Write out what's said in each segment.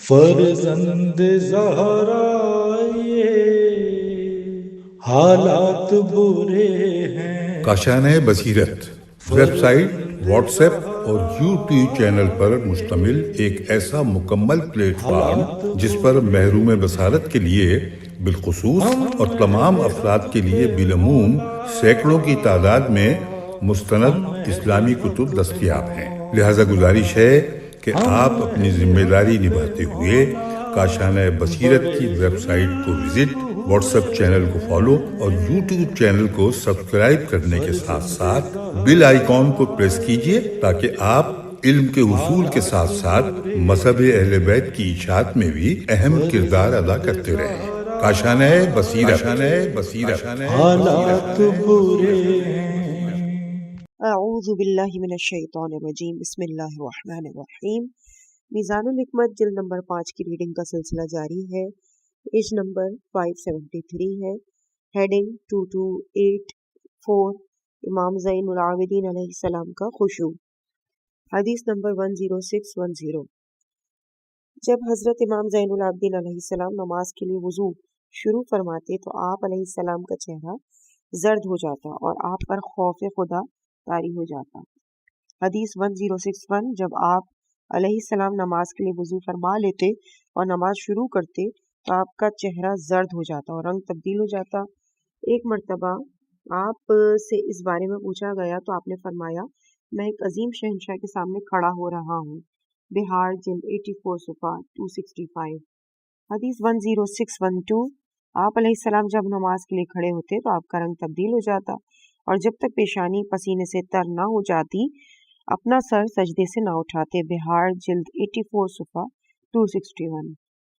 فرزند زہرا یہ حالات برے ہیں۔ کاشانۂ بصیرت ویب سائٹ، واٹس ایپ اور یوٹیوب چینل پر مشتمل ایک ایسا مکمل پلیٹ فارم جس پر محروم بصارت کے لیے بالخصوص اور تمام افراد کے لیے بالعموم سینکڑوں کی تعداد میں مستند اسلامی کتب دستیاب ہیں۔ لہذا گزارش ہے کہ آپ اپنی ذمہ داری نبھاتے ہوئے کاشانۂ بصیرت کی ویب سائٹ کو وزٹ، واٹس ایپ چینل کو فالو اور یوٹیوب چینل کو سبسکرائب کرنے کے ساتھ ساتھ بیل آئیکن کو پریس کیجئے تاکہ آپ علم کے حصول کے ساتھ ساتھ مذہب اہل بیت کی اشاعت میں بھی اہم کردار ادا کرتے رہیں۔ کاشانۂ بصیرت۔ حالات برے ہیں۔ اعوذ باللہ من الشیطان الرجیم، بسم اللہ الرحمن الرحیم۔ میزان الحکمت جلد نمبر 5 کی ریڈنگ کا سلسلہ جاری ہے۔ پیج نمبر 573 ہے۔ ہیڈنگ 2284، امام زین العابدین علیہ السلام کا خشوع۔ حدیث نمبر 10610۔ جب حضرت امام زین العابدین علیہ السلام نماز کے لیے وضو شروع فرماتے تو آپ علیہ السلام کا چہرہ زرد ہو جاتا اور آپ پر خوف خدا طاری ہو جاتا۔ حدیث 1061، جب آپ علیہ السلام نماز کے لیے وضو فرما لیتے اور نماز شروع کرتے تو آپ کا چہرہ زرد ہو جاتا اور رنگ تبدیل ہو جاتا۔ ایک مرتبہ آپ سے اس بارے میں پوچھا گیا تو آپ نے فرمایا، میں ایک عظیم شہنشاہ کے سامنے کھڑا ہو رہا ہوں۔ بہار جلد 84 صفحہ 265۔ حدیث 10612، آپ علیہ السلام جب نماز کے لیے کھڑے ہوتے تو آپ کا رنگ تبدیل ہو جاتا اور جب تک پیشانی پسینے سے تر نہ ہو جاتی اپنا سر سجدے سے نہ اٹھاتے۔ بہار جلد 84 صفحہ 261۔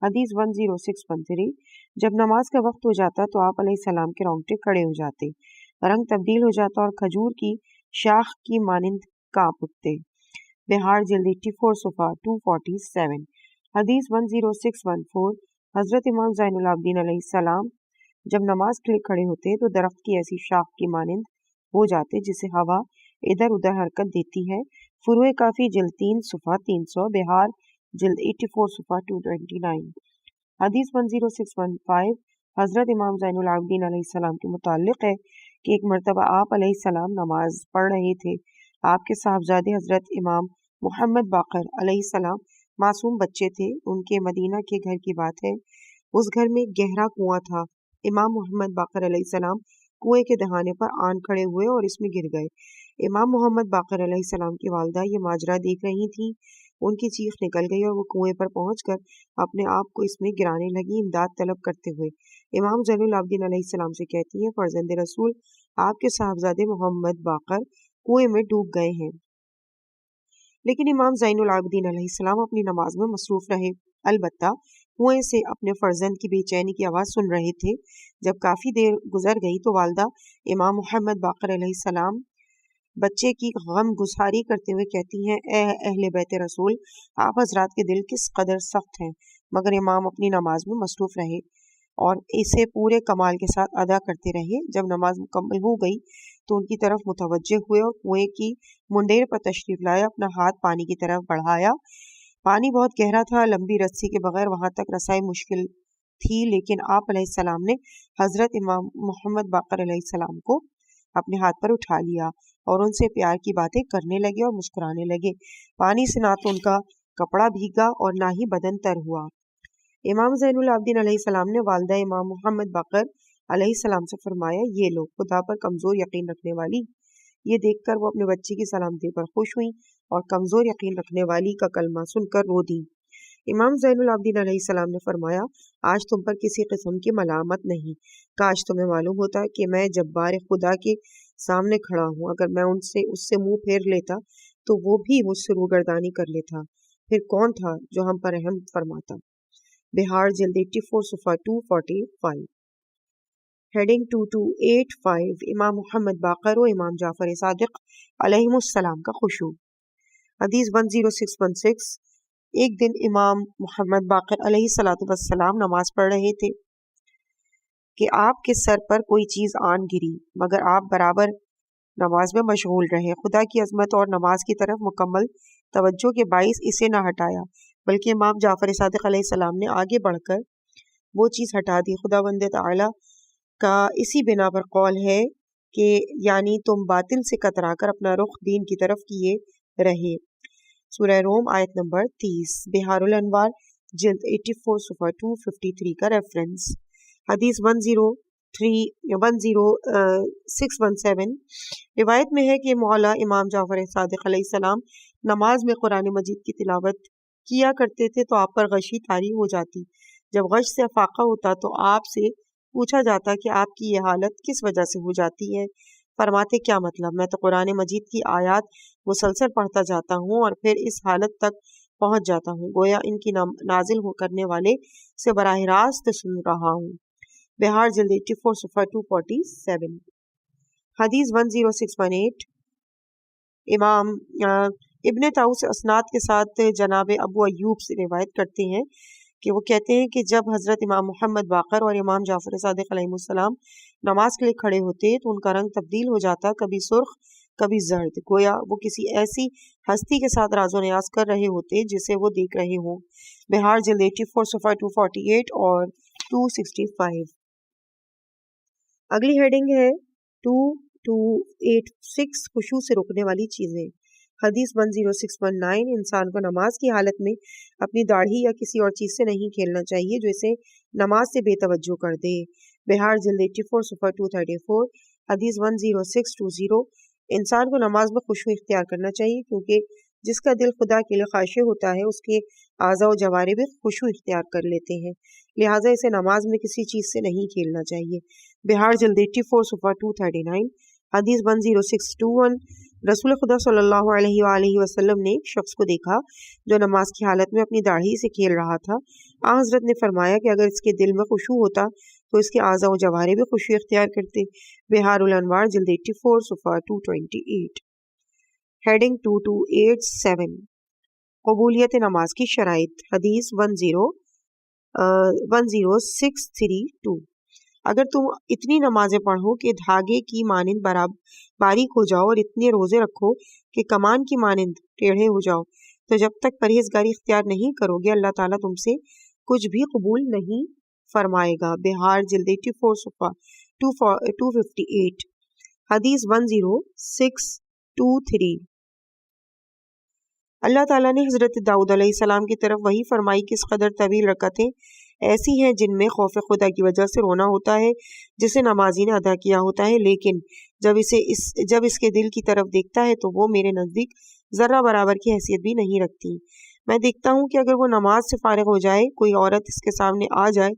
حدیث 10613، جب نماز کا وقت ہو جاتا تو آپ علیہ السلام کے رونگٹے کھڑے ہو جاتے، رنگ تبدیل ہو جاتا اور کھجور کی شاخ کی مانند کانپ اٹھتے۔ بہار جلد 84 صفحہ 247۔ حدیث 10614، حضرت امام زین العابدین علیہ السلام جب نماز کے لیے کھڑے ہوتے تو درخت کی ایسی شاخ کی مانند ہو جاتے جسے ہوا ادھر ادھر حرکت دیتی ہے۔ فروع کافی جلد 3 صفحہ 300۔ بہار جلد 84 صفحہ 229۔ حدیث 10615، حضرت امام زین العابدین علیہ السلام کے متعلق ہے کہ ایک مرتبہ آپ علیہ السلام نماز پڑھ رہے تھے۔ آپ کے صاحبزادے حضرت امام محمد باقر علیہ السلام معصوم بچے تھے۔ ان کے مدینہ کے گھر کی بات ہے، اس گھر میں گہرا کنواں تھا۔ امام محمد باقر علیہ السلام کنویں کے دہانے پر آن کھڑے ہوئے اور اس میں گر گئے۔ امام محمد باقر علیہ السلام کی والدہ یہ ماجرا دیکھ رہی تھیں۔ ان کی چیخ نکل گئی اور وہ کنویں پر پہنچ کر اپنے آپ کو اس میں گرانے لگی، امداد طلب کرتے ہوئے۔ امام زین العابدین علیہ السلام سے کہتی ہیں، فرزند رسول، آپ کے صاحبزادے محمد باقر کنویں میں ڈوب گئے ہیں۔ لیکن امام زین العابدین علیہ السلام اپنی نماز میں مصروف رہے، البتہ کنویں سے اپنے فرزند کی بے چینی کی آواز سن رہے تھے۔ جب کافی دیر گزر گئی تو والدہ امام محمد باقر علیہ السلام بچے کی غم گساری کرتے ہوئے کہتی ہیں، اے اہل بیت رسول، آپ حضرات کے دل کس قدر سخت ہیں۔ مگر امام اپنی نماز میں مصروف رہے اور اسے پورے کمال کے ساتھ ادا کرتے رہے۔ جب نماز مکمل ہو گئی تو ان کی طرف متوجہ ہوئے اور کنویں کی منڈیر پر تشریف لائے، اپنا ہاتھ پانی کی طرف بڑھایا۔ پانی بہت گہرا تھا، لمبی رسی کے بغیر وہاں تک رسائی مشکل تھی، لیکن آپ علیہ السلام نے حضرت امام محمد باقر علیہ السلام کو اپنے ہاتھ پر اٹھا لیا اور ان سے پیار کی باتیں کرنے لگے اور مسکرانے لگے۔ پانی سے نہ تو ان کا کپڑا بھیگا اور نہ ہی بدن تر ہوا۔ امام زین العابدین علیہ السلام نے والدہ امام محمد باقر علیہ السلام سے فرمایا، یہ لو، خدا پر کمزور یقین رکھنے والی۔ یہ دیکھ کر وہ اپنے بچے کی سلامتی پر خوش ہوئیں اور کمزور یقین رکھنے والی کا کلمہ سن کر رو دیں۔ امام زین العابدین علیہ السلام نے فرمایا، آج تم پر کسی قسم کی ملامت نہیں۔ کاش تمہیں معلوم ہوتا کہ میں جبار خدا کے سامنے کھڑا ہوں، اگر میں اس سے منہ پھیر لیتا تو وہ بھی مجھ سے روگردانی کر لیتا، پھر کون تھا جو ہم پر رحم فرماتا۔ بہار جلد 84 صفحہ 245۔ ہیڈنگ 2285، امام محمد باقر و امام جعفر صادق علیہم السلام کا خشوع۔ حدیث 10616، ایک دن امام محمد باقر علیہ السلام نماز پڑھ رہے تھے کہ آپ کے سر پر کوئی چیز آن گری، مگر آپ برابر نماز میں مشغول رہے۔ خدا کی عظمت اور نماز کی طرف مکمل توجہ کے باعث اسے نہ ہٹایا۔ बल्कि इमाम जाफ़र सादिक़ अलैहिस्सलाम ने आगे बढ़कर वो चीज़ हटा दी। खुदावंद ताला का इसी बिना पर कौल है कि यानी तुम बातिल से कतराकर अपना रुख दीन की तरफ किए रहे। सूरह रोम आयत नंबर 30। बिहारुल अनवार जिल्द 84 सफ़ा 253 का रेफरेंस। हदीस 10617 रिवायत में है कि मौला इमाम जाफ़र सादिक़ अलैहिस्सलाम नमाज में कुरान मजीद की तिलावत किया करते थे तो आप पर गशी तारी हो जाती। जब गश से अफाका होता तो आपसे पूछा जाता कि आपकी ये हालत किस वजह से हो जाती है। फरमाते क्या मतलब, मैं तो कुरान मजीद की आयत मुसलसल पढ़ता जाता हूँ और फिर इस हालत तक पहुँच जाता हूँ गोया इनकी नाजिल हो करने वाले से बराह रास्त सुन रहा हूँ। बिहार जिल्द 84 सफ़ा 247। हदीस 10618 इमाम इब्न ताऊस असनाद के साथ जनाब अबू अयूब से रिवायत करते हैं कि वो कहते हैं कि जब हज़रत इमाम मोहम्मद बाक़र और इमाम जाफ़र सादिक़ अलैहिस्सलाम नमाज के लिए खड़े होते तो उनका रंग तब्दील हो जाता, कभी सुर्ख कभी जर्द, गोया वो किसी ऐसी हस्ती के साथ राजो न्याज कर रहे होते जिसे वो देख रहे हों। बिहार जिल्द 84 सफ़ा 248 और 265। अगली हेडिंग है 2286 खुशू से रोकने वाली चीज़ें। हदीस 10619 इंसान को नमाज की हालत में अपनी दाढ़ी या किसी और चीज़ से नहीं खेलना चाहिए जो इसे नमाज से बेतवज्जो कर दे। बिहार जिल्द 84 सफ़ा 234। हदीस 10620 इंसान को नमाज में खुशू इख्तियार करना चाहिए क्योंकि जिसका दिल खुदा के लिए खाशे होता है उसके आज़ा व जवारे भी खुशू इख्तियार कर लेते हैं, लिहाजा इसे नमाज में किसी चीज़ से नहीं खेलना चाहिए। बिहार जिल्द 84 सफ़ा 239। हदीस 10621 रसूल खुदा सल्लल्लाहु अलैहि वसल्लम ने एक शख्स को देखा जो नमाज की हालत में अपनी दाढ़ी से खेल रहा था। हज़रत ने फरमाया कि अगर इसके दिल में खुशू होता तो इसके आज़ा व जवारे भी खुशू इख्तियार करते। बिहारुल अनवार जिल्द 84 सफ़ा 228। हेडिंग 2287 कबूलियत नमाज की शराइत। हदीस 10632 अगर तुम इतनी नमाजें पढ़ो कि धागे की मानिंद बारीक हो जाओ और इतने रोजे रखो कि कमान की मानिंद टेढ़े हो जाओ तो जब तक परहेजगारी इख्तियार नहीं करोगे अल्लाह ताला तुमसे कुछ भी कबूल नहीं फरमाएगा। बिहार जिल्द 84 सफ़ा 258। हदीस 10623 अल्लाह ताला ने हज़रत दाऊद अलैहिस्सलाम की तरफ वही फरमाई कि इस कदर तवील रकअतें ऐसी हैं जिनमें खौफ खुदा की वजह से रोना होता है जिसे नमाजी ने अदा किया होता है, लेकिन जब इसके दिल की तरफ देखता है तो वो मेरे नज़दीक ज़र्रा बराबर की हैसियत भी नहीं रखती। मैं देखता हूँ कि अगर वो नमाज से फारिग हो जाए, कोई औरत इसके सामने आ जाए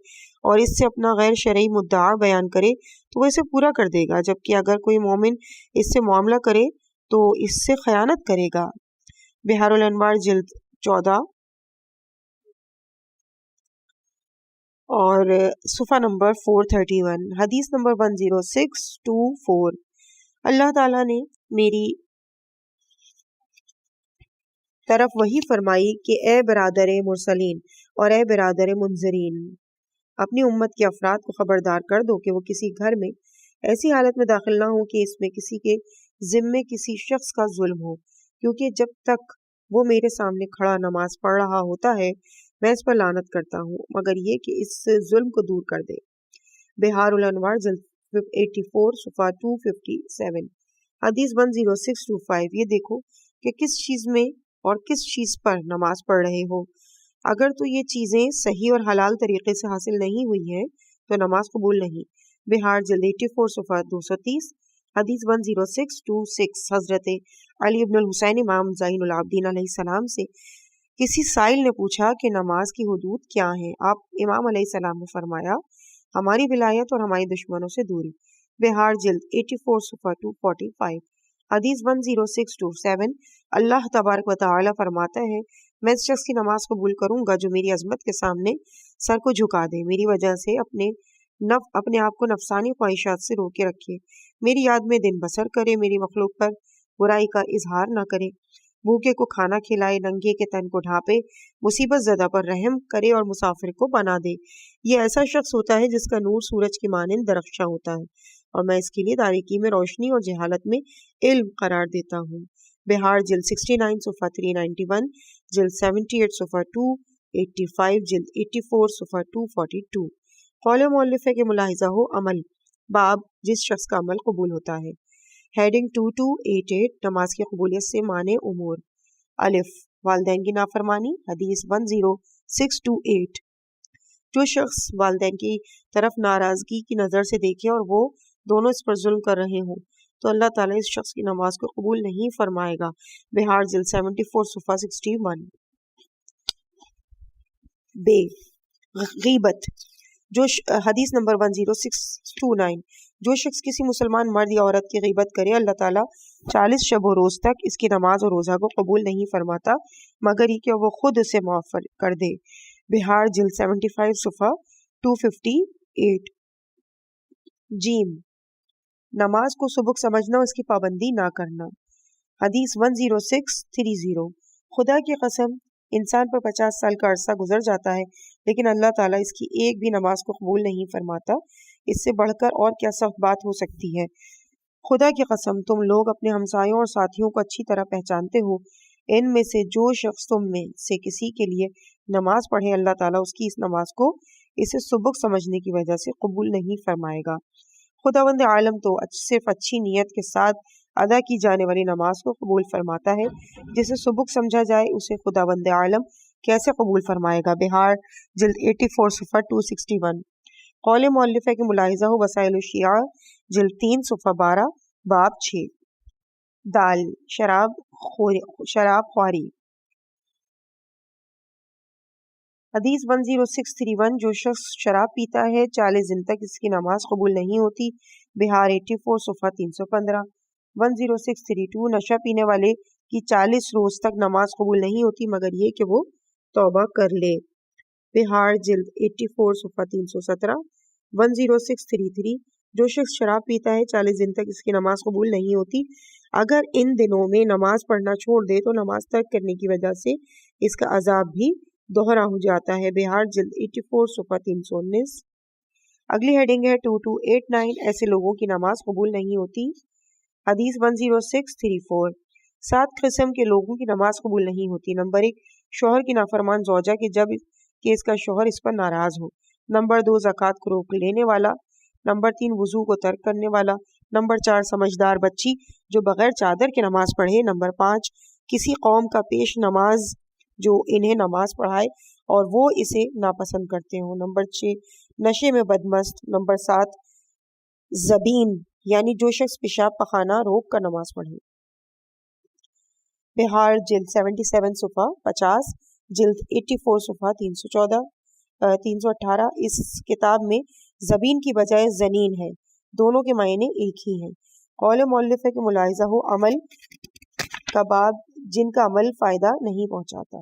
और इससे अपना गैर शरई मुद्दा बयान करे तो वो इसे पूरा कर देगा, जबकि अगर कोई मोमिन इससे मामला करे तो इससे खयानत करेगा। बिहारुल अनवार जिल्द 14 और सुफ़ा नंबर 431। हदीस नंबर 10624 अल्लाह ताला ने मेरी तरफ वही फरमाई कि ए बरादर मुरसलीन और ए बरादर मुंजरीन, अपनी उम्मत के अफराद को खबरदार कर दो कि वो किसी घर में ऐसी हालत में दाखिल ना हो कि इसमें किसी के जिम्मे किसी शख्स का जुल्म हो, क्योंकि जब तक वो मेरे सामने खड़ा नमाज पढ़ रहा होता है मैं इस पर लानत करता हूँ मगर ये कि इस जुल्म को दूर कर दे। बिहारुल अनवार जिल्द 84 सफ़ा 257। हदीस 10625 ये देखो कि किस चीज़ में और किस चीज़ पर नमाज पढ़ रहे हो, अगर तो ये चीज़ें सही और हलाल तरीके से हासिल नहीं हुई हैं तो नमाज कबूल नहीं। बिहार जिल्द 84 सफ़ा 230। हदीस 10626 हज़रत अली इब्न हुसैन इमाम ज़ैनुल आबिदीन अलैहिस्सलाम से किसी साइल ने पूछा कि नमाज की हुदूद क्या हैं। आप इमाम अलैहिस्सलाम ने फरमाया हमारी विलायत और हमारे दुश्मनों से दूरी। बिहार जिल्द 84 सफ़ा 245। हदीस 10627 अल्लाह तबारक व तआला फरमाता है मैं इस शख्स की नमाज कबूल करूंगा जो मेरी अजमत के सामने सर को झुका दे, मेरी वजह से अपने आप को नफसानी ख्वाहिशात से रोके रखे, मेरी याद में दिन बसर करे, मेरी मखलूक पर बुराई का इजहार न करे, भूखे को खाना खिलाए, नंगे के तन को ढांपे, मुसीबत ज़दा पर रहम करे और मुसाफिर को बना दे। ये ऐसा शख्स होता है जिसका नूर सूरज की मानिंद दरख्शां होता है और मैं इसके लिए तारीकी में रोशनी और जहालत में इल्म करार देता हूँ। बिहार जिल्द 69 सफ़ा 391। جلد 78 صفحہ 285 جلد 84 صفحہ 242۔ قول مؤلف ہے کہ ملاحظہ ہو عمل باب جس شخص کا عمل قبول ہوتا ہے۔ ہیڈنگ 2288 نماز کی قبولیت سے معنی امور۔ الف والدین کی نافرمانی۔ حدیث 10628 جو شخص والدین کی طرف ناراضگی کی نظر سے دیکھے اور وہ دونوں اس پر ظلم کر رہے ہوں تو اللہ تعالیٰ اس شخص کی نماز کو قبول نہیں فرمائے گا۔ بہار جلد 74 صفحہ 61۔ بے غیبت حدیث نمبر 10629 جو شخص کسی مسلمان مرد یا عورت کی غیبت کرے اللہ تعالیٰ 40 شب و روز تک اس کی نماز اور روزہ کو قبول نہیں فرماتا مگر یہ کہ وہ خود اسے معاف کر دے۔ بہار جلد 75 صفحہ 258۔ جیم نماز کو سبک سمجھنا اور اس کی پابندی نہ کرنا۔ حدیث 10630 خدا کی قسم انسان پر 50 سال کا عرصہ گزر جاتا ہے لیکن اللہ تعالیٰ اس کی ایک بھی نماز کو قبول نہیں فرماتا۔ اس سے بڑھ کر اور کیا سخت بات ہو سکتی ہے۔ خدا کی قسم تم لوگ اپنے ہمسایوں اور ساتھیوں کو اچھی طرح پہچانتے ہو، ان میں سے جو شخص تم میں سے کسی کے لیے نماز پڑھے اللہ تعالیٰ اس کی اس نماز کو اسے سبک سمجھنے کی وجہ سے قبول نہیں فرمائے گا۔ خداوند عالم تو صرف اچھی نیت کے ساتھ ادا کی جانے والی نماز کو قبول فرماتا ہے، جسے سبک سمجھا جائے اسے خداوند عالم کیسے قبول فرمائے گا۔ بہار جلد 84 صفحہ 261۔ قول مؤلف ہے کہ ملاحظہ ہو وسائل الشیعہ جلد 3 صفحہ 12 باب 6۔ دال شراب خواری۔ حدیث 10631 جو شخص شراب پیتا ہے 40 دن تک اس کی نماز قبول نہیں ہوتی۔ بہار 84 صفحہ 315۔ 10632 نشہ پینے والے کی 40 روز تک نماز قبول نہیں ہوتی مگر یہ کہ وہ توبہ کر لے۔ بہار جلد 84 صفحہ 317۔ 10633 جو شخص شراب پیتا ہے 40 دن تک اس کی نماز قبول نہیں ہوتی، اگر ان دنوں میں نماز پڑھنا چھوڑ دے تو نماز ترک کرنے کی وجہ سے اس کا عذاب بھی دوہرا ہو جاتا ہے۔ بہار جلد 84 صفحہ 319۔ اگلی ہیڈنگ ہے 2289 ایسے لوگوں کی نماز قبول نہیں ہوتی۔ حدیث 10634 7 قسم کے لوگوں کی نماز قبول نہیں ہوتی۔ نمبر 1 شوہر کی نافرمان زوجہ کہ جب کہ اس کا شوہر اس پر ناراض ہو۔ نمبر 2 زکوٰۃ کو روک لینے والا۔ نمبر 3 وضو کو ترک کرنے والا۔ نمبر 4 سمجھدار بچی جو بغیر چادر کے نماز پڑھے۔ نمبر 5 کسی قوم کا پیش نماز جو انہیں نماز پڑھائے اور وہ اسے ناپسند کرتے ہوں۔ نمبر 6 نشے میں بدمست۔ نمبر 7 زبین یعنی جو شخص پیشاب پخانہ روک کر نماز پڑھے۔ بہار جلد 77 صفحہ 50 جلد 84 صفحہ 318۔ اس کتاب میں زبین کی بجائے زنین ہے، دونوں کے معنی ایک ہی ہیں۔ قول مؤلف ہے کہ ملاحظہ ہو عمل کا باب جن کا عمل فائدہ نہیں پہنچاتا۔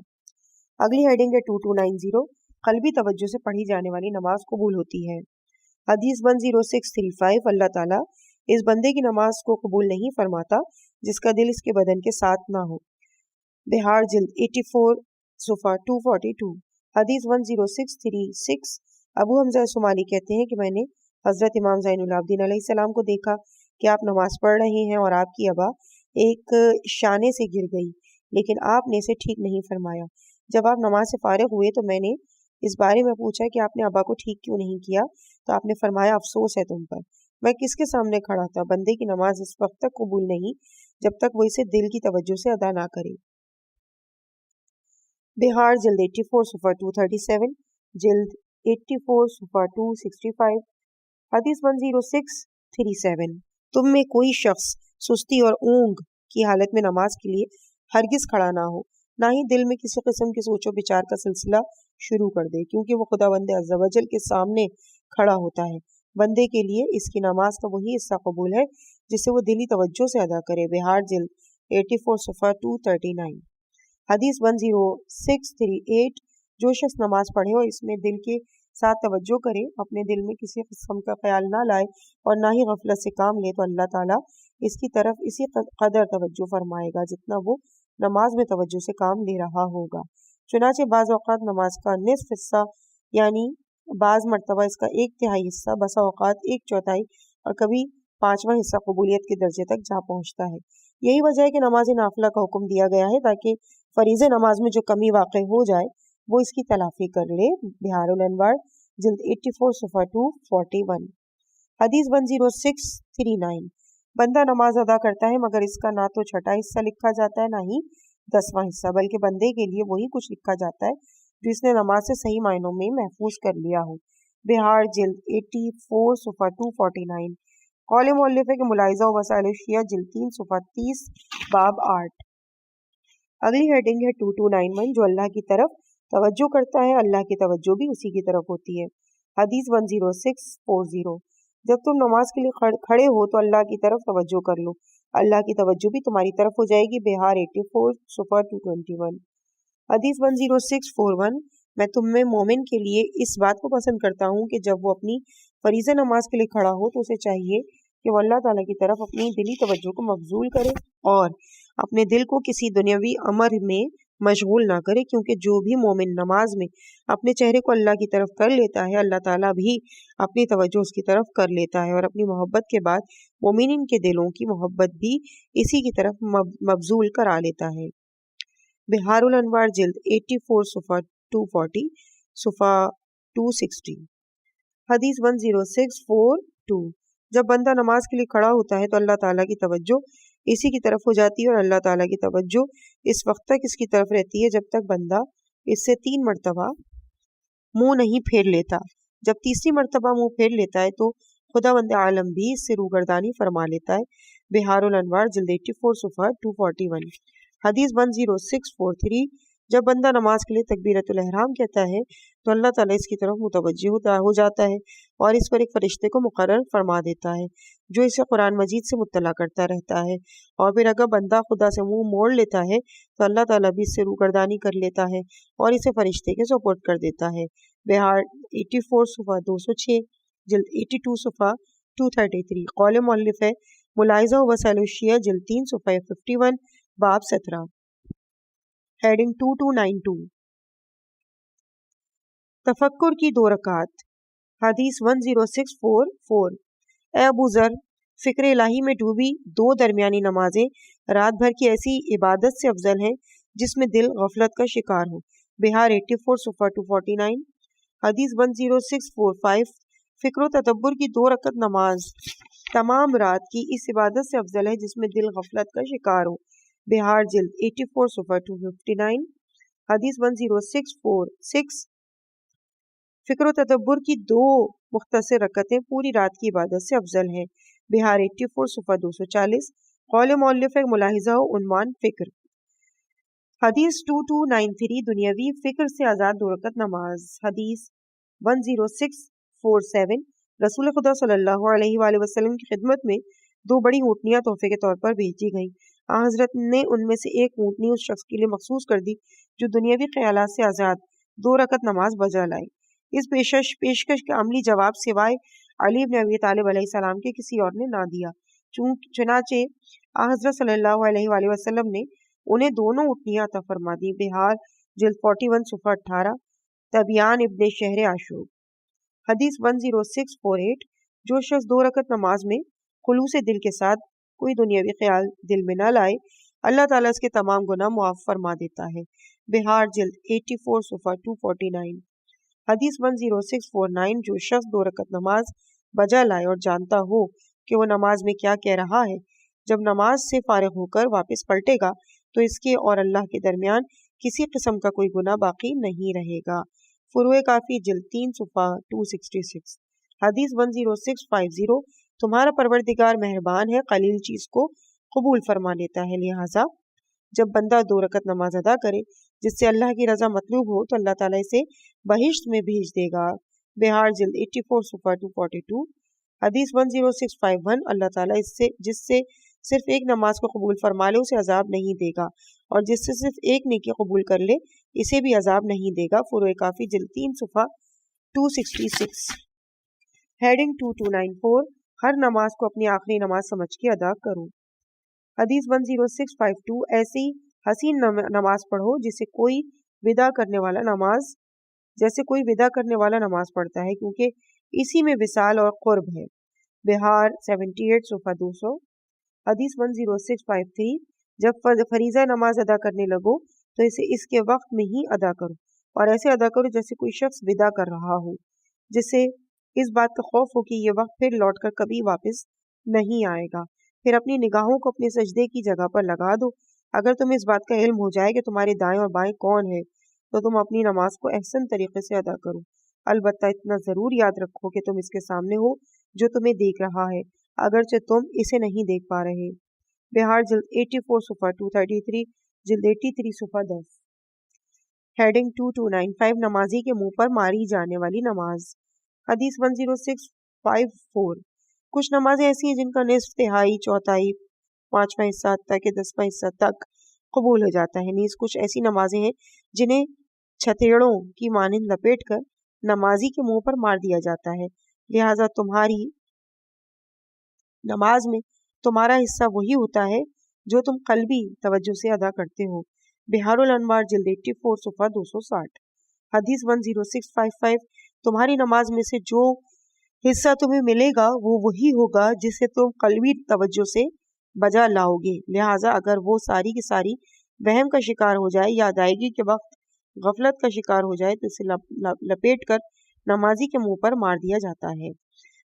اگلی ہیڈنگ ہے 2290 قلبی توجہ سے پڑھی جانے والی نماز قبول ہوتی ہے۔ حدیث 10635 اللہ تعالیٰ اس بندے کی نماز کو قبول نہیں فرماتا جس کا دل اس کے بدن کے ساتھ نہ ہو۔ بہار جلد 84 صفحہ 242۔ حدیث 10636 ابو حمزہ صومالی کہتے ہیں کہ میں نے حضرت امام زین العابدین علیہ السلام کو دیکھا کہ آپ نماز پڑھ رہے ہیں اور آپ کی ابا ایک شانے سے گر گئی لیکن آپ نے اسے ٹھیک نہیں فرمایا۔ جب آپ نماز سے فارغ ہوئے تو میں نے اس بارے میں پوچھا کہ آپ نے ابا کو ٹھیک کیوں نہیں کیا تو آپ نے فرمایا افسوس ہے تم پر۔ میں کس کے سامنے کھڑا تھا؟ بندے کی نماز اس وقت تک قبول نہیں جب تک وہ اسے دل کی توجہ سے ادا نہ کرے۔ بہار جلد 84 صفحہ 237 جلد 84 صفحہ 265۔ حدیث 10637 تم میں کوئی شخص سستی اور اونگ کی حالت میں نماز کے لیے ہرگز کھڑا نہ ہو، نہ ہی دل میں کسی قسم کی سوچ و بچار کا سلسلہ شروع کر دے، کیونکہ وہ خداوند عز و جل کے سامنے کھڑا ہوتا ہے۔ بندے کے لیے اس کی نماز کا وہی حصہ قبول ہے جسے وہ دلی توجہ سے ادا کرے۔ بہار جلد 84 صفحہ 239۔ حدیث 10638 جو شخص نماز پڑھے اور اس میں دل کے ساتھ توجہ کرے، اپنے دل میں کسی قسم کا خیال نہ لائے اور نہ ہی غفلت سے کام لے تو اللہ تعالیٰ اس کی طرف اسی قدر توجہ فرمائے گا جتنا وہ نماز میں توجہ سے کام لے رہا ہوگا۔ چنانچہ بعض اوقات نماز کا نصف حصہ یعنی بعض مرتبہ اس کا 1/3 حصہ، بسا اوقات 1/4 اور کبھی 5واں حصہ قبولیت کے درجے تک جا پہنچتا ہے۔ یہی وجہ ہے کہ نماز نافلہ کا حکم دیا گیا ہے تاکہ फरीज़ नमाज में जो कमी वाक़ हो जाए वो इसकी तलाफ़ी कर ले। बिहारुल अनवार जिल्द 84 सफ़ा 241। हदीस 10639। बंदा नमाज अदा करता है मगर इसका ना तो छठा हिस्सा लिखा जाता है ना ही 10वां हिस्सा, बल्कि बंदे के लिए वही कुछ लिखा जाता है जो इसने नमाज से सही मायनों में महफूज कर लिया हो। बिहार जिल्द 84 सफ़ा 249। कौल मुअल्लिफ है कि मुलाहिज़ा व वसाइल शिया जिल्द 3 सफ़ा 30 बाब 8। अगली हेडिंग है 2291, जो अल्लाह की तरफ तवज्जो करता है अल्लाह की तवज्जो भी उसी की तरफ होती है। हदीस 10640। जब तुम नमाज के लिए खड़े हो तो अल्लाह की तरफ तवज्जो कर लो, अल्लाह की तवज्जो भी तुम्हारी तरफ हो जाएगी। बिहार 84 सफ़ा 221। हदीस 10641। मैं तुम में मोमिन के लिए इस बात को पसंद करता हूँ कि जब वो अपनी फरीज़ा नमाज के लिए खड़ा हो तो उसे चाहिए कि वो अल्लाह ताला की तरफ अपनी दिली तवज्जो को मबजूल करे और अपने दिल को किसी दुनियावी अमर में मशगूल ना करे, क्योंकि जो भी मोमिन नमाज में अपने चेहरे को अल्लाह की तरफ कर लेता है अल्लाह ताला भी अपनी तवज्जो उसकी तरफ कर लेता है और अपनी मोहब्बत के बाद मोमिन के दिलों की मोहब्बत भी इसी की तरफ मबजूल करा लेता है। बिहारुल अनवार जिल्द 84 सफ़ा 240 सफ़ा 260। हदीस 10642। जब बंदा नमाज के लिए खड़ा होता है तो अल्लाह ताला की तवज्जो इसी की तरफ हो जाती है और अल्लाह ताला की तवज्जो इस वक्त तक इसकी तरफ रहती है जब तक बंदा इससे 3 मरतबा मुंह नहीं फेर लेता। जब तीसरी मरतबा मुंह फेर लेता है तो खुदावंद आलम भी इससे रूगर्दानी फरमा लेता है। बिहारुल अनवार जिल्द 84 सफ़ा 241। हदीस 10643। जब बंदा नमाज के लिए तकबीरतुल एहराम कहता है तो अल्लाह ताला इसकी तरफ मुतवज्जि हो जाता है और इस पर एक फरिश्ते को मुकर्रर फरमा देता है जो इसे कुरान मजीद से मुत्तला करता रहता है। और फिर अगर बंदा खुदा से मुंह मोड़ लेता है तो अल्लाह ताला भी इससे रूगर्दानी कर लेता है और इसे फरिश्ते के सुपुर्द कर देता है। बिहार 84 सफ़ा 206 जिल्द 82 सफ़ा 233। कौल मुअल्लिफ है मुलाहिज़ा व वसाइल शिया जिल्द 3 सफ़ा 51 बाब 17। हेडिंग 2292। तफक्कुर की 2 रकात। हदीस 10644। ए अबू ज़र, फ़िक्र इलाही में डूबी 2 दरमियानी नमाजें रात भर की ऐसी इबादत से अफजल हैं जिसमें दिल गफलत का शिकार हो। बिहार 84 सफ़ा 249। हदीस 10645। फ़िक्र तदब्बुर की 2 रकत नमाज तमाम रात की इस इबादत से अफजल है जिसमें दिल गफलत का शिकार हो। बिहार जिल्द 84 सफ़ा 259। हदीस 10646। फ़िक्र तदब्बुर की 2 मुख्तसर रकतें पूरी रात की इबादत से अफजल हैं। बिहार 84 सफ़ा 240। कौल मुअल्लिफ मुलाहिज़ा उन्वान फ़िक्र। हदीस 2293। दुनियावी फ़िक्र से आज़ाद 2 रकत नमाज। हदीस 10647। रसूल खुदा सल्लल्लाहु अलैहि वसल्लम की खिदमत में 2 बड़ी ऊँटनियाँ तोहफे के तौर पर भेजी गईं। हज़रत ने उनमें से एक ऊँटनी उस शख्स के लिए मखसूस कर दी जो दुनियावी ख्यालात से आज़ाद 2 रकत नमाज बजा लाए। इस पेशकश का अमली जवाब सिवाय अली इब्न अबी तालिब अलैहिस्सलाम के किसी और ने ना दिया। चुनाचे हज़रत सल्लल्लाहु अलैहि वसल्लम ने उन्हें दोनों ऊँटनियाँ अता फरमा दी। बिहार जिल्द 41 सफ़ा 18। तबियान इब्न शहर आशूब। हदीस 10648। जो शख्स 2 रकत नमाज में खुलूस दिल के साथ कोई दुनियावी ख्याल दिल में न लाए अल्लाह ताला इसके तमाम गुनाह मुआफ़ फरमा देता है। बिहार जिल्द 84 सफ़ा 249। हदीस 10649। जो शख्स 2 रकत नमाज बजा लाए और जानता हो कि वो नमाज में क्या कह रहा है, जब नमाज से फारिग होकर वापस पलटेगा तो इसके और अल्लाह के दरमियान किसी किस्म का कोई गुनाह बाकी नहीं रहेगा। फुरूए काफ़ी जिल्द 3 सफ़ा 266। हदीस 10650। तुम्हारा परवरदिगार मेहरबान है, कलील चीज़ को कबूल फरमा लेता है, लिहाजा जब बंदा 2 रकत नमाज अदा करे जिससे अल्लाह की रज़ा मतलूब हो तो अल्लाह ताला इसे बहिश्त में भेज देगा। बिहार जिल्द 84 सफ़ा 242। हदीस 10651। अल्लाह ताला जिससे सिर्फ एक नमाज को कबूल फरमा ले उसे अजाब नहीं देगा और जिससे सिर्फ एक नेकी कबूल कर ले इसे भी अजाब नहीं देगा। फुरूए काफ़ी जिल्द 3 सफ़ा 266। हेडिंग 2294। हर नमाज को अपनी आखिरी नमाज समझ के अदा करो। हदीस 10652। ऐसी हसीन नमाज पढ़ो जैसे कोई विदा करने वाला नमाज पढ़ता है, क्योंकि इसी में विसाल और कुर्ब है। बिहार 78 सफ़ा 200। हदीस 10653। जब फरीज़ा नमाज अदा करने लगो तो इसे इसके वक्त में ही अदा करो, और ऐसे अदा करो जैसे कोई शख्स विदा कर रहा हो, जिससे इस बात का खौफ हो कि ये वक्त फिर लौट कर कभी वापस नहीं आएगा। फिर अपनी निगाहों को अपने सजदे की जगह पर लगा दो। अगर तुम्हें इस बात का इल्म हो जाए कि तुम्हारे दाएं और बाएं कौन है, तो तुम अपनी नमाज को एहसन तरीके से अदा करो। अलबत्ता इतना ज़रूर याद रखो कि तुम इसके सामने हो जो तुम्हें देख रहा है, अगरचे तुम इसे नहीं देख पा रहे। बिहार जिल्द 84 सुफा 233, जिल्द 83 सुफा 10। हेडिंग 2295, नमाजी के मुंह पर मारी जाने वाली नमाज। हदीस 10654, कुछ नमाजें ऐसी हैं जिनका निस्फ, तिहाई, चौथाई, पांचवा हिस्सा तक, 10वां हिस्सा तक कबूल हो जाता है। नीज कुछ ऐसी नमाजें हैं जिन्हें छतेड़ों की मानिंद लपेट कर नमाजी के मुंह पर मार दिया जाता है। लिहाजा तुम्हारी नमाज में तुम्हारा हिस्सा वही होता है जो तुम कल्बी तवज्जो से अदा करते हो। बिहारुल अनवार जिल्द 84 सुफा 260। हदीस 10655, तुम्हारी नमाज में से जो हिस्सा तुम्हें मिलेगा वो वही होगा जिसे तुम कल्बी तवज्जो से बजा लाओगे। लिहाजा अगर वो सारी की सारी वहम का शिकार हो जाए या अदायगी के वक्त गफलत का शिकार हो जाए तो इसे लपेट कर नमाजी के मुंह पर मार दिया जाता है।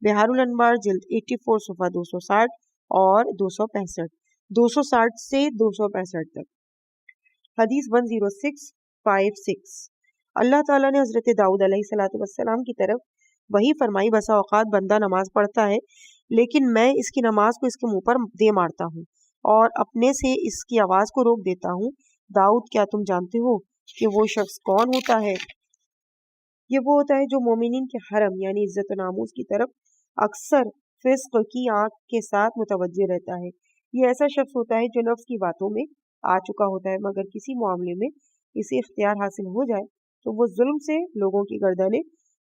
बिहारुल अनवार जिल्द 84 सुफा 260 और 265, 260 से 265 तक। हदीस 10656, अल्लाह ताला ने हजरत दाऊद अलैहिस्सलाम की तरफ वही फरमाई, बसा औकात बंदा नमाज पढ़ता है लेकिन मैं इसकी नमाज को इसके मुंह पर दे मारता हूँ और अपने से इसकी आवाज को रोक देता हूँ। दाऊद, क्या तुम जानते हो कि वो शख्स कौन होता है? ये वो होता है जो मोमिनीन के हरम यानी इज्जत नामूस की तरफ अक्सर फिस्क की आंख के साथ मुतवज्जे रहता है। ये ऐसा शख्स होता है जो नफ्स की बातों में आ चुका होता है, मगर किसी मामले में इसे इख्तियार हासिल हो जाए तो वो जुल्म से लोगों की गर्दनें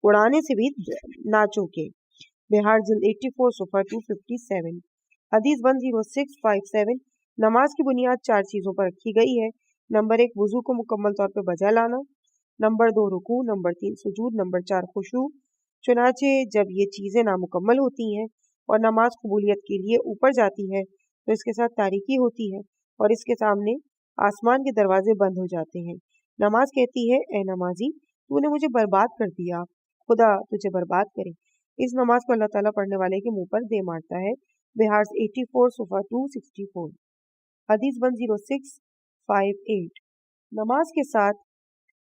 उड़ाने से भी ना चूके। बिहार जिल्द 84 सुफा 257। हदीस 10657, नमाज की बुनियाद 4 चीज़ों पर रखी गई है। नंबर 1, वुजू को मुकम्मल तौर पर बजा लाना। नंबर 2, रुकू। नंबर 3, सुजूद। नंबर 4, खुशू। चुनाचे जब ये चीज़ें नामुकम्मल होती हैं और नमाज कबूलियत के लिए ऊपर जाती है तो इसके साथ तारीकी होती है और इसके सामने आसमान के दरवाजे बंद हो जाते हैं। नमाज कहती है, ए नमाजी, तूने मुझे बर्बाद कर दिया, खुदा तुझे बर्बाद करे। इस नमाज को अल्लाह ताला पढ़ने वाले के मुंह पर दे मारता है। बिहार 84 सुफा 264। हदीस 10658, नमाज के साथ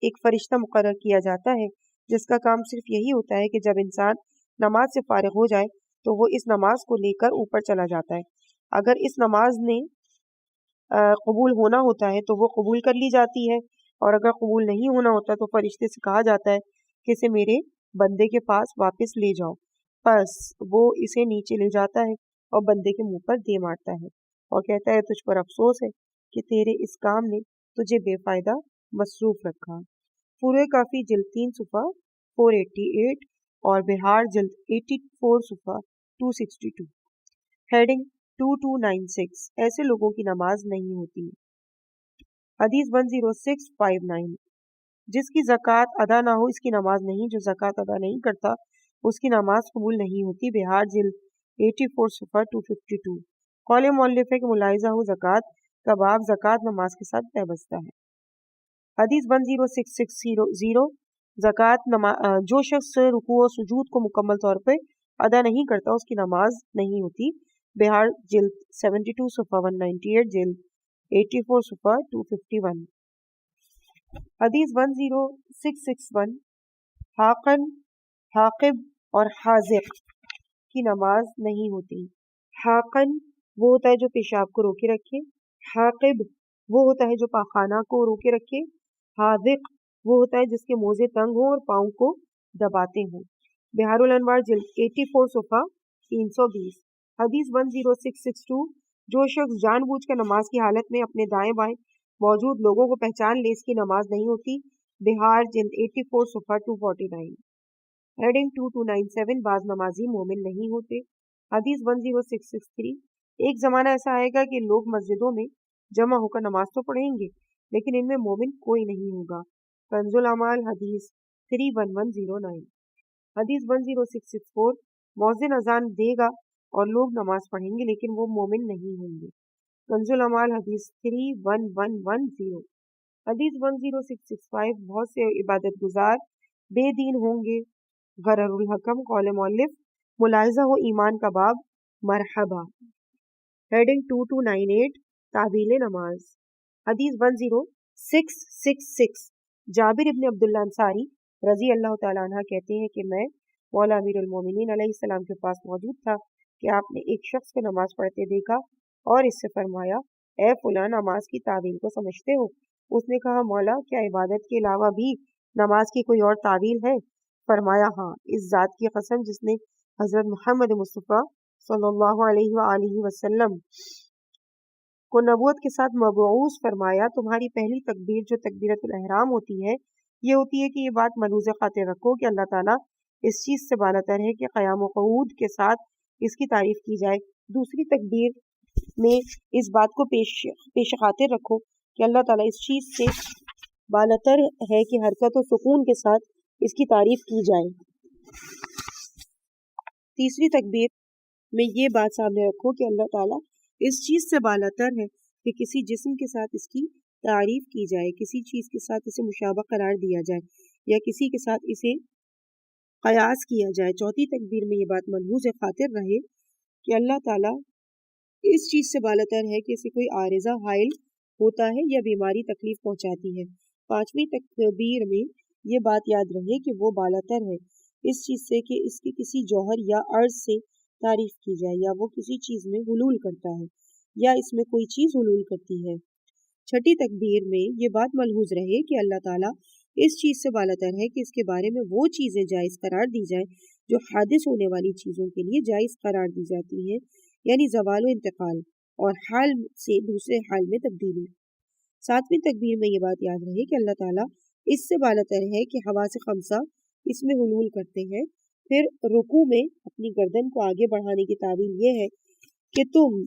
एक फरिश्ता मुकर्रर किया जाता है जिसका काम सिर्फ यही होता है कि जब इंसान नमाज से फारिग हो जाए तो वो इस नमाज को लेकर ऊपर चला जाता है। अगर इस नमाज ने कबूल होना होता है तो वो कबूल कर ली जाती है, और अगर कबूल नहीं होना होता तो फरिश्ते से कहा जाता है कि इसे मेरे बंदे के पास वापस ले जाओ। बस वो इसे नीचे ले जाता है और बंदे के मुंह पर दे मारता है और कहता है, तुझ पर अफसोस है कि तेरे इस काम ने तुझे बेफायदा मसरूफ रखा। पूरे काफी जिल्द 3 सुफा 488 और बिहार जिल्द 84 सुफा 262। हेडिंग 2296, ऐसे लोगों की नमाज नहीं होती। हदीस 10659, जिसकी ज़कात अदा ना हो इसकी नमाज नहीं, जो ज़कात अदा नहीं करता उसकी नमाज कबूल नहीं होती। बिहार जिल्द 84 सुफा 252। कौल मौलिफ है कि मुलाहिजा हो ज़कात का बाब ज़कात नमाज के साथ पैबस्ता है। हदीस 10660, ज़कात जो शख्स रुकू और सुजूद को मुकम्मल तौर पर अदा नहीं करता उसकी नमाज नहीं होती। बिहार जिल्द 72 सुफा 198, जिल्द 84 सुफा 251। हदीस 10661, हाकन, हाकिब और हाजिक की नमाज नहीं होती। हाकन वो होता है जो पेशाब को रोके रखे, हाकिब वो होता है जो पाखाना को रोके रखे, हाजिक वो होता है जिसके मोजे तंग हो और पाँव को दबाते हों। बिहारुल अनवार जिल्द 84 सुफा 320। हदीस 10662, जो शख्स जानबूझकर नमाज की हालत में अपने दाएं बाएं मौजूद लोगों को पहचान ले इसकी नमाज नहीं होती। बिहार जिल्द 84 सुफा 249। हेडिंग 2297, बाज नमाजी मोमिन नहीं होते। हदीस 10663, एक जमाना ऐसा आएगा कि लोग मस्जिदों में जमा होकर नमाज तो पढ़ेंगे लेकिन इनमें मोमिन कोई नहीं होगा। कंजुल अमाल हदीस 31109। हदीस 10664, मौज़िन अजान देगा और लोग नमाज पढ़ेंगे लेकिन वो मोमिन नहीं होंगे। कंजुल अमाल हदीस 31110। حدیث 10665 بہت سے عبادت گزار بے دین ہوں گے. غرر الحکم قول مؤلف ملاحظہ و ایمان کا باب مرحبا. ہیڈنگ 2298 تعویل نماز. حدیث 10666 جابر ابن عبداللہ انصاری رضی اللہ تعالیٰ عنہ کہتے ہیں کہ میں مولا امیر المومنین علیہ السلام کے پاس موجود تھا کہ آپ نے ایک شخص کو نماز پڑھتے دیکھا اور اس سے فرمایا اے فلاں نماز کی تعویل کو سمجھتے ہو؟ اس نے کہا مولا کیا عبادت کے علاوہ بھی نماز کی کوئی اور تعویل ہے؟ فرمایا ہاں، اس ذات کی قسم جس نے حضرت محمد مصطفیٰ صلی اللہ علیہ وآلہ وسلم کو نبوت کے ساتھ مبعوث فرمایا، تمہاری پہلی تکبیر جو تکبیرۃ الاحرام ہوتی ہے یہ ہوتی ہے کہ یہ بات ملحوظ خاطر رکھو کہ اللہ تعالیٰ اس چیز سے بالاتر ہے کہ قیام و قعود کے ساتھ اس کی تعریف کی جائے. دوسری تکبیر میں اس بات کو پیش خاطر رکھو کہ اللہ تعالیٰ اس چیز سے بالاتر ہے کہ حرکت و سکون کے ساتھ اس کی تعریف کی جائے. تیسری تکبیر میں یہ بات سامنے رکھو کہ اللہ تعالیٰ اس چیز سے بالاتر ہے کہ کسی جسم کے ساتھ اس کی تعریف کی جائے، کسی چیز کے ساتھ اسے مشابہ قرار دیا جائے یا کسی کے ساتھ اسے قیاس کیا جائے. چوتھی تکبیر میں یہ بات ملحوظ خاطر رہے کہ اللہ تعالیٰ اس چیز سے بالاتر ہے کہ اسے کوئی عارضہ حائل ہوتا ہے یا بیماری تکلیف پہنچاتی ہے. پانچویں تکبیر میں یہ بات یاد رہے کہ وہ بالاتر ہے اس چیز سے کہ اس کی کسی جوہر یا عرض سے تعریف کی جائے یا وہ کسی چیز میں حلول کرتا ہے یا اس میں کوئی چیز حلول کرتی ہے. چھٹی تکبیر میں یہ بات ملحوظ رہے کہ اللہ تعالیٰ اس چیز سے بالاتر ہے کہ اس کے بارے میں وہ چیزیں جائز قرار دی جائیں جو حادث ہونے والی چیزوں کے لیے جائز قرار دی جاتی ہیں، یعنی زوال و انتقال اور حال سے دوسرے حال میں تبدیلی. ساتویں تکبیر میں یہ بات یاد رہے کہ اللہ تعالیٰ اس سے بالاتر ہے کہ حواس خمسہ اس میں حلول کرتے ہیں. پھر رکوع میں اپنی گردن کو آگے بڑھانے کی تعویل یہ ہے کہ تم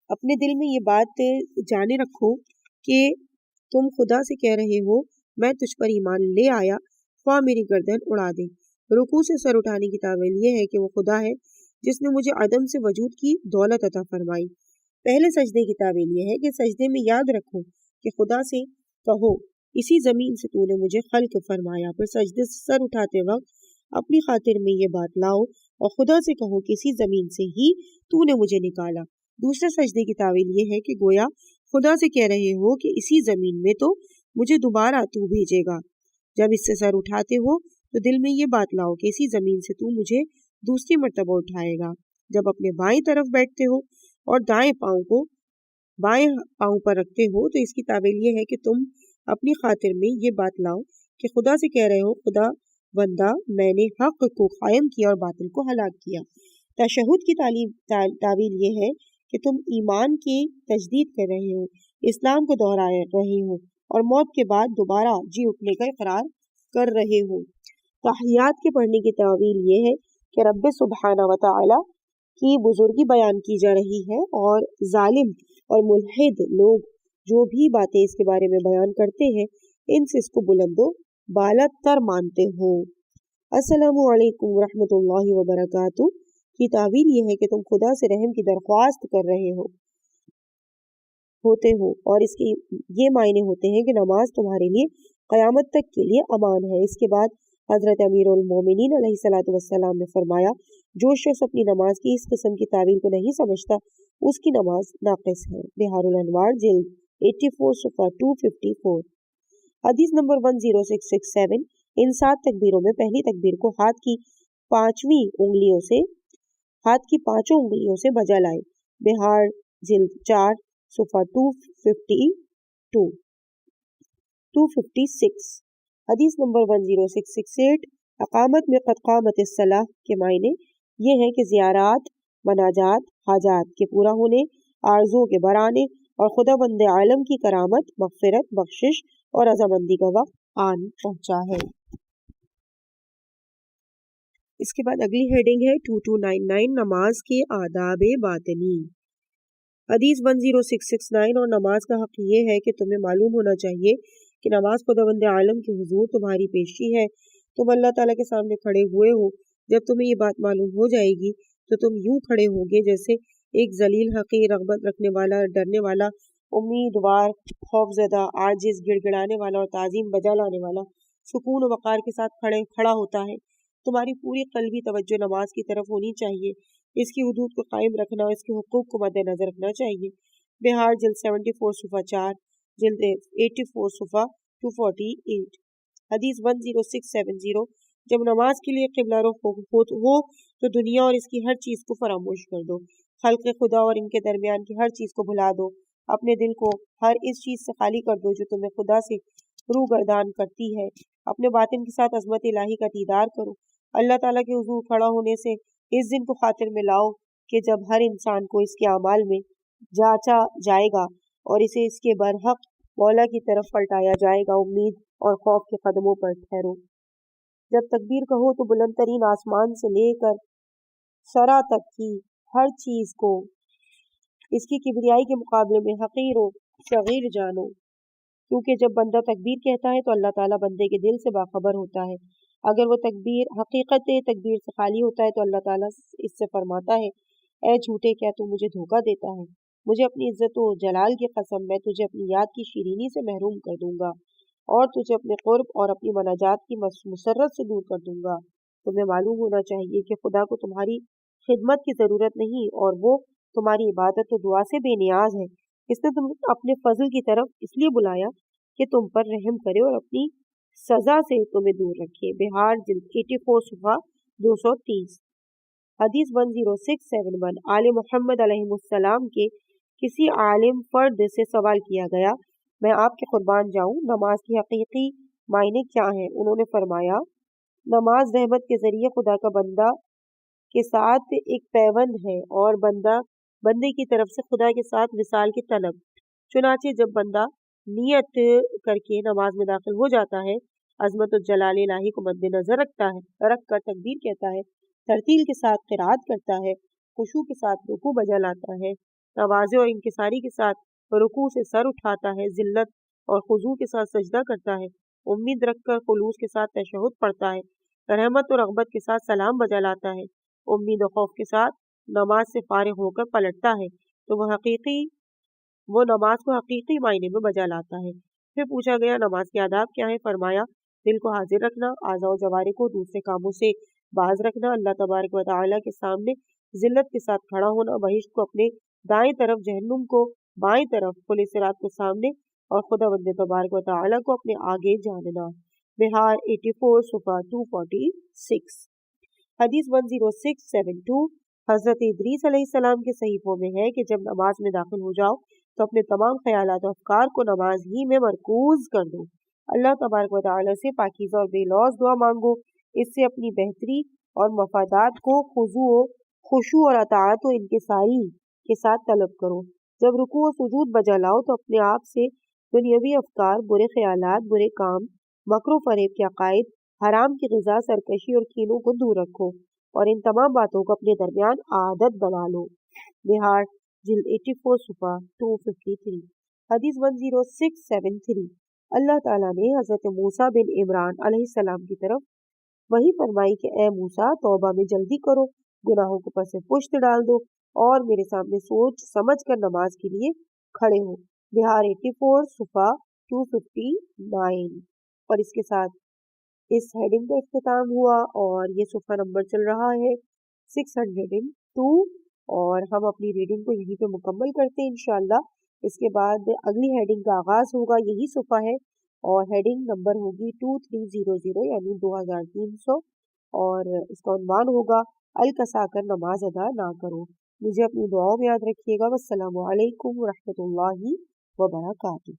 اپنے دل میں یہ بات جانے رکھو کہ تم خدا سے کہہ رہے ہو میں تجھ پر ایمان لے آیا، خواہ میری گردن اڑا دے. رکوع سے سر اٹھانے کی تعویل یہ ہے کہ وہ خدا ہے جس نے مجھے عدم سے وجود کی دولت عطا فرمائی. پہلے سجدے کی تعویل یہ ہے کہ سجدے میں یاد رکھو کہ خدا سے کہو اسی زمین سے تو نے مجھے خلق فرمایا. پھر سجدے سے سر اٹھاتے وقت اپنی خاطر میں یہ بات لاؤ اور خدا سے کہو کہ اسی زمین سے ہی تو نے مجھے نکالا. دوسرے سجدے کی تعویل یہ ہے کہ گویا خدا سے کہہ رہے ہو کہ اسی زمین میں تو مجھے دوبارہ تو بھیجے گا. جب اس سے سر اٹھاتے ہو تو دل میں یہ بات لاؤ کہ اسی زمین سے تو مجھے دوسری مرتبہ اٹھائے گا. جب اپنے بائیں طرف بیٹھتے ہو اور دائیں پاؤں کو بائیں پاؤں پر رکھتے ہو تو اس کی تعویل یہ ہے کہ تم اپنی خاطر میں یہ بات لاؤ کہ خدا سے کہہ رہے ہو خدا بندہ میں نے حق کو قائم کیا اور باطل کو ہلاک کیا. تشہد کی تعویل یہ ہے کہ تم ایمان کی تجدید کر رہے ہو، اسلام کو دہرا رہے ہو اور موت کے بعد دوبارہ جی اٹھنے کا اقرار کر رہے ہو. تحیات کے پڑھنے کی تعویل یہ ہے کہ رب سبحانہ و تعالی کی بزرگی بیان کی جا رہی ہے اور ظالم اور ملحد لوگ جو بھی باتیں اس کے بارے میں بیان کرتے ہیں ان سے اس کو بلند و بالا تر مانتے ہو. السلام علیکم ورحمۃ اللہ وبرکاتہ کی تعویل یہ ہے کہ تم خدا سے رحم کی درخواست کر رہے ہوتے ہو اور اس کے یہ معنی ہوتے ہیں کہ نماز تمہارے لیے قیامت تک کے لیے امان ہے. اس کے بعد حضرت امیر المومنین علیہ الصلوۃ والسلام نے فرمایا جو شخص اپنی نماز کی اس قسم کی تعویل کو نہیں سمجھتا اس کی نماز ناقص ہے. بہار الانوار جلد 84 صفحہ 254. حدیث نمبر 10667 ان 7 تکبیروں میں پہلی تکبیر کو ہاتھ کی پانچوں انگلیوں سے بجا لائے. بہار جلد 4 صفحہ 256. حدیث نمبر 10668 اقامت میں قد قامت الصلاح کے معنی یہ ہے کہ زیارات، مناجات، حاجات کے پورا ہونے، آرزو کے برانے اور خدا بند عالم کی کرامت، مغفرت، بخشش اور رضامندی کا وقت آن پہنچا ہے. اس کے بعد اگلی ہیڈنگ ہے 2299 نماز کے آداب باطنی. حدیث 10669 اور نماز کا حق یہ ہے کہ تمہیں معلوم ہونا چاہیے کہ نماز خداوند عالم کے حضور تمہاری پیشی ہے. تم اللہ تعالیٰ کے سامنے کھڑے ہوئے ہو. جب تمہیں یہ بات معلوم ہو جائے گی تو تم یوں کھڑے ہوگے جیسے ایک ذلیل، حقیر، رغبت رکھنے والا، ڈرنے والا उम्मीदवार, खौफजदा, आजिज, गिड़गिड़ाने वाला और ताज़ीम बजा लाने वाला सुकून और वक़ार के साथ खड़ा होता है। तुम्हारी पूरी क़ल्बी तवज्जो नमाज की तरफ होनी चाहिए। इसकी हुदूद को कायम रखना और इसके हुकूक को मद्देनज़र रखना चाहिए। बिहार जिल्द 74 सुफ़ा 4, जिल्द 84 सुफ़ा 248। हदीस 10670। जब नमाज के लिए क़िबला रुख हो तो दुनिया और इसकी हर चीज़ को फरामोश कर दो। खल्क़ खुदा और इनके दरमियान की हर चीज़ को भुला दो। अपने दिल को हर इस चीज़ से खाली कर दो जो तुम्हें खुदा से रूगर्दान करती है। अपने बातिन के साथ अज़मत इलाही का दीदार करो। अल्लाह ताला के हुज़ूर खड़ा होने से इस दिन को खातिर में लाओ कि जब हर इंसान को इसके अमाल में जांचा जाएगा और इसे इसके बरहक मौला की तरफ पलटाया जाएगा। उम्मीद और खौफ के कदमों पर ठहरो। जब तकबीर कहो तो बुलंद तरीन आसमान से लेकर सरा तक की हर चीज़ को इसकी किबरियाई के मुकाबले में हकीर व सगीर जानो, क्योंकि जब बंदा तकबीर कहता है तो अल्लाह ताला बंदे के दिल से बाखबर होता है। अगर वो तकबीर हकीकत तकबीर से खाली होता है तो अल्लाह ताला इससे फरमाता है, ऐ झूठे, क्या तू मुझे धोखा देता है? मुझे अपनी इज्जत व जलाल की कसम, मैं तुझे अपनी याद की शीरीनी से महरूम कर दूंगा और तुझे अपने कुर्ब और अपनी मनाजात की मुसर्रत से दूर कर दूंगा। तुम्हें मालूम होना चाहिए कि खुदा को तुम्हारी खिदमत की ज़रूरत नहीं और वो तुम्हारी इबादत और दुआ से बेनियाज है। इसने तुम्हें अपने फजल की तरफ इसलिए बुलाया कि तुम पर रहम करे और अपनी सज़ा से तुम्हें दूर रखे। बिहार जिल्द 84 सुफ़ा 230। हदीस 10671। आले मोहम्मद अलैहिस्सलाम के किसी आलिम फर्द से सवाल किया गया, मैं आपके कुर्बान जाऊं, नमाज की हकीकी मायने क्या है? उन्होंने फरमाया, नमाज रहमत के जरिए खुदा का बंदा के साथ एक पैबंद है और बंदे की तरफ से खुदा के साथ विसाल की तलब। चुनाचे जब बंदा नियत करके नमाज में दाखिल हो जाता है, अज़मत और जलाल इलाही को मद्देनजर रख कर तकबीर कहता है, तरतील के साथ क़िराअत करता है, खुशू के साथ रुकू बजा लाता है, तवाज़े और इंकिसारी के साथ रुकू से सर उठाता है, जिल्लत और खुजू के साथ सजदा करता है, उम्मीद रखकर खुलूस के साथ तशहुद पढ़ता है, रहमत और रग़बत के साथ सलाम बजा लाता है, उम्मीद और खौफ के साथ नमाज से फारिग होकर पलटता है, तो वो नमाज को हकीकी मायने में बजा लाता है। फिर पूछा गया, नमाज के आदाब क्या है? फरमाया, दिल को हाजिर रखना, आज़ा और जवारे को दूसरे कामों से बाज रखना, अल्लाह तबारक व तआला के सामने जिल्लत के साथ खड़ा होना, बहिश्त को अपने दाएं तरफ, जहन्नुम को बाएं तरफ, पुल सिरात को सामने और खुदावंद तबारक व तआला को अपने आगे जानना। बिहार 84 सुफ़ा 246। हदीस 10672। हज़रत इदरीस अलैहिस्सलाम के सहीफों में है कि जब नमाज में दाखिल हो जाओ तो अपने तमाम ख्यालात और अफ़कार को नमाज ही में मरकूज कर दो। अल्लाह तबारक व तआला से पाकीज़ा और बेलौस दुआ मांगो। इससे अपनी बेहतरी और मफादात को खुशू और अताअत और इनकिसारी के साथ तलब करो। जब रुकू और सुजूद बजा लाओ तो अपने आप से दुनियावी अफ़कार, बुरे ख्यालात, बुरे काम, मकरू फरेब के अकायद, हराम की ग़िज़ा, सरकशी और कीनों को दूर रखो और इन तमाम बातों को अपने दरमियान आदत बना लो। बिहार जिल्द 84 सुफ़ा 253। हदीस 10673। अल्लाह ताला ने हज़रत मूसा बिन इमरान अलैहिस्सलाम की तरफ वही फरमाई कि ए मूसा, तौबा में जल्दी करो, गुनाहों को पसे पुश्त डाल दो और मेरे सामने सोच समझ कर नमाज के लिए खड़े हो। बिहार 84 सुफ़ा 259। और इसके साथ इस हेडिंग का इख्तिताम हुआ और ये सुफ़ा नंबर चल रहा है 602 और हम अपनी रीडिंग को यहीं पे मुकम्मल करते हैं इंशाअल्लाह। इसके बाद अगली हेडिंग का आगाज़ होगा, यही सुफ़ा है और हेडिंग नंबर होगी 2300 यानी 2300 और इसका उन्वान होगा अल कसा कर नमाज अदा ना करो। मुझे अपनी दुआओं में याद रखिएगा। वस्सलामु अलैकुम व रहमतुल्लाहि व बरकातुहू।